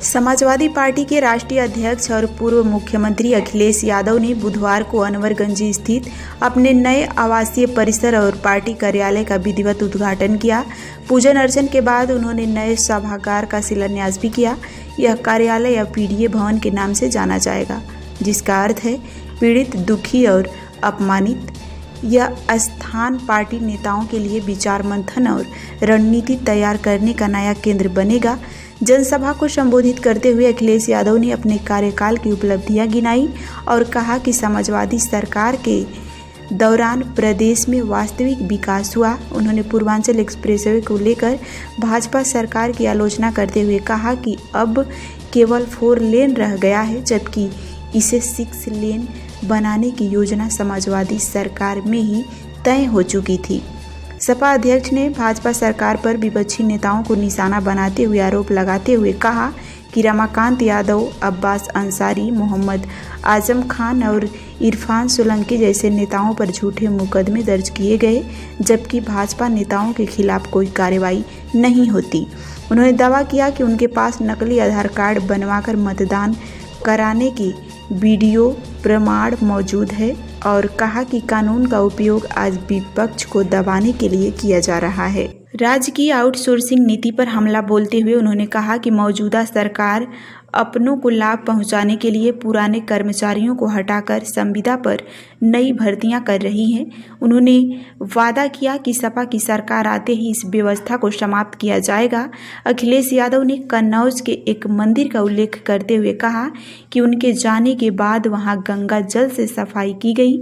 Samajwadi party के राष्ट्रीय अध्यक्ष और पूर्व मुख्यमंत्री अखिलेश यादव ने बुधवार को अनवरगंज स्थित अपने नए आवासीय परिसर और पार्टी कार्यालय का विधिवत उद्घाटन किया। पूजन अर्चन के बाद उन्होंने नए सभागार का शिलान्यास भी किया। यह कार्यालय अब पीडीए भवन के नाम से जाना जाएगा, जिसका अर्थ है पीड़ित, दुखी और अपमानित। यह स्थान पार्टी नेताओं के लिए विचार मंथन और रणनीति तैयार करने का नया केंद्र बनेगा। जनसभा को संबोधित करते हुए अखिलेश यादव ने अपने कार्यकाल की उपलब्धियां गिनाई और कहा कि समाजवादी सरकार के दौरान प्रदेश में वास्तविक विकास हुआ। उन्होंने पूर्वांचल एक्सप्रेसवे को लेकर भाजपा सरकार की आलोचना करते हुए कहा कि अब केवल 4 लेन रह गया है, जबकि इसे 6 लेन बनाने की योजना समाजवादी सरकार में ही तय हो चुकी थी। सपा अध्यक्ष ने भाजपा सरकार पर विपक्षी नेताओं को निशाना बनाते हुए आरोप लगाते हुए कहा कि रमाकांत यादव, अब्बास अंसारी, मोहम्मद आजम खान और इरफान सोलंकी जैसे नेताओं पर झूठे मुकदमे दर्ज किए गए, जबकि भाजपा नेताओं के खिलाफ कोई कार्रवाई नहीं होती। उन्होंने दावा किया कि उनके पास नकली आधार कार्ड बनवाकर मतदान कराने की वीडियो प्रमाण मौजूद है और कहा कि कानून का उपयोग आज विपक्ष को दबाने के लिए किया जा रहा है। राज्य की आउटसोर्सिंग नीति पर हमला बोलते हुए उन्होंने कहा कि मौजूदा सरकार अपनों को लाभ पहुंचाने के लिए पुराने कर्मचारियों को हटाकर संविदा पर नई भर्तियां कर रही है। उन्होंने वादा किया कि सपा की सरकार आते ही इस व्यवस्था को समाप्त किया जाएगा। अखिलेश यादव ने कन्नौज के एक मंदिर का उल्लेख करते हुए कहा कि उनके जाने के बाद वहां गंगा जल से सफाई की गई,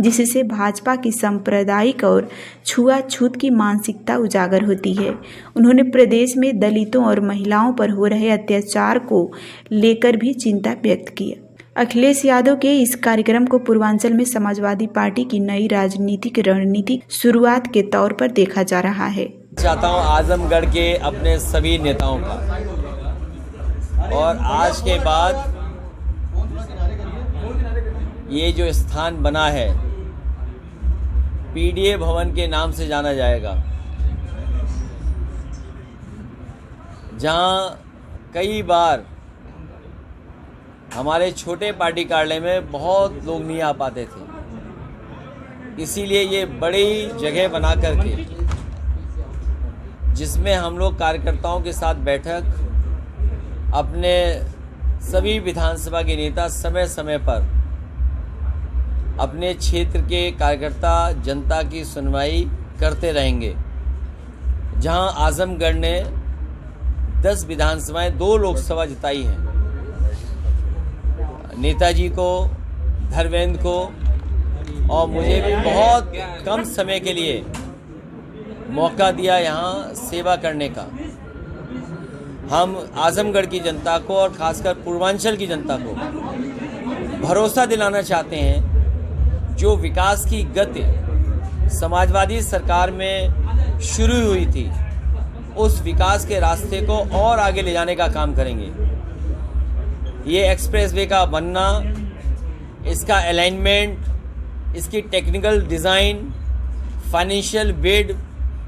जिससे भाजपा की सांप्रदायिक और छुआछूत की मानसिकता उजागर होती है। उन्होंने प्रदेश में दलितों और महिलाओं पर हो रहे अत्याचार को लेकर भी चिंता व्यक्त की। अखिलेश यादव के इस कार्यक्रम को पूर्वांचल में समाजवादी पार्टी की नई राजनीतिक रणनीति शुरुआत के तौर पर देखा जा रहा है। चाहता हूं आजमगढ़ के अपने सभी नेताओं का, और आज के बाद ये जो स्थान बना है पीडीए भवन के नाम से जाना जाएगा, जहां कई बार हमारे छोटे पार्टी कार्यालय में बहुत लोग नहीं आ पाते थे। इसीलिए ये बड़ी जगह बना करके, जिसमें हम लोग कार्यकर्ताओं के साथ बैठक, अपने सभी विधानसभा के नेता समय समय पर अपने क्षेत्र के कार्यकर्ता जनता की सुनवाई करते रहेंगे। जहां आजमगढ़ ने 10 विधानसभाएं, 2 लोकसभा जिताई हैं, नेताजी को, धर्मेंद्र को और मुझे भी बहुत कम समय के लिए मौका दिया यहाँ सेवा करने का। हम आजमगढ़ की जनता को और खासकर पूर्वांचल की जनता को भरोसा दिलाना चाहते हैं, जो विकास की गति समाजवादी सरकार में शुरू हुई थी, उस विकास के रास्ते को और आगे ले जाने का काम करेंगे। ये एक्सप्रेसवे का बनना, इसका अलाइनमेंट, इसकी टेक्निकल डिज़ाइन, फाइनेंशियल बिड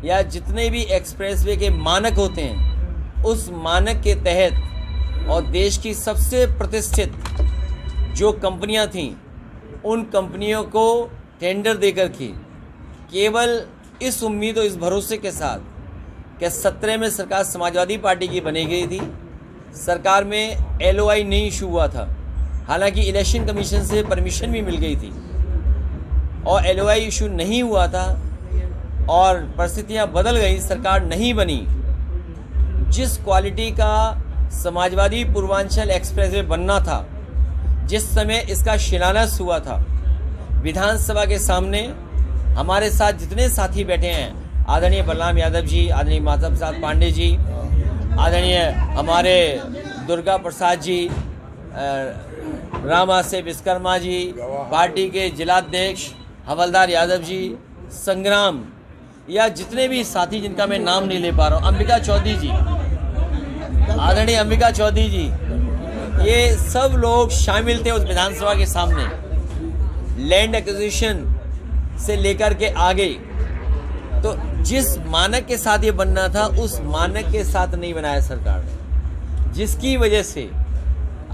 या जितने भी एक्सप्रेसवे के मानक होते हैं, उस मानक के तहत और देश की सबसे प्रतिष्ठित जो कंपनियां थीं, उन कंपनियों को टेंडर देकर के केवल इस उम्मीद और इस भरोसे के साथ कि 17 में सरकार समाजवादी पार्टी की बनी गई थी, सरकार में LOI नहीं इशू हुआ था, हालांकि इलेक्शन कमीशन से परमिशन भी मिल गई थी, और LOI इशू नहीं हुआ था और परिस्थितियां बदल गई, सरकार नहीं बनी। जिस क्वालिटी का समाजवादी पूर्वांचल एक्सप्रेसवे बनना था, जिस समय इसका शिलान्यास हुआ था, विधानसभा के सामने हमारे साथ जितने साथी बैठे हैं, आदरणीय बलराम यादव जी, आदरणीय माधव प्रसाद पांडे जी, आदरणीय हमारे दुर्गा प्रसाद जी, रामा से विश्वकर्मा जी, पार्टी के जिलाध्यक्ष हवलदार यादव जी, संग्राम, या जितने भी साथी जिनका मैं नाम नहीं ले पा रहा हूँ, अंबिका चौधरी जी, आदरणीय अंबिका चौधरी जी, ये सब लोग शामिल थे उस विधानसभा के सामने। लैंड एक्विजिशन से लेकर के आगे, तो जिस मानक के साथ ये बनना था, उस मानक के साथ नहीं बनाया सरकार ने। जिसकी वजह से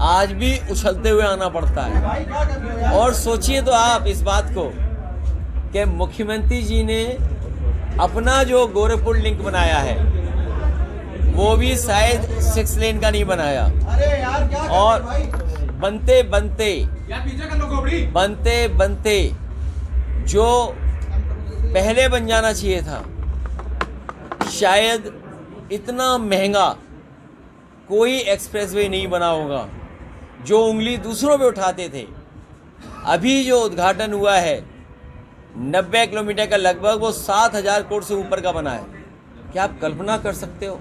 आज भी उछलते हुए आना पड़ता है। और सोचिए तो आप इस बात को कि मुख्यमंत्री जी ने अपना जो गोरखपुर लिंक बनाया है वो भी शायद 6 लेन का नहीं बनाया, और बनते बनते जो पहले बन जाना चाहिए था, शायद इतना महंगा कोई एक्सप्रेसवे नहीं बना होगा। जो उंगली दूसरों पे उठाते थे, अभी जो उद्घाटन हुआ है 90 किलोमीटर का लगभग, वो 7,000 करोड़ से ऊपर का बना है। क्या आप कल्पना कर सकते हो?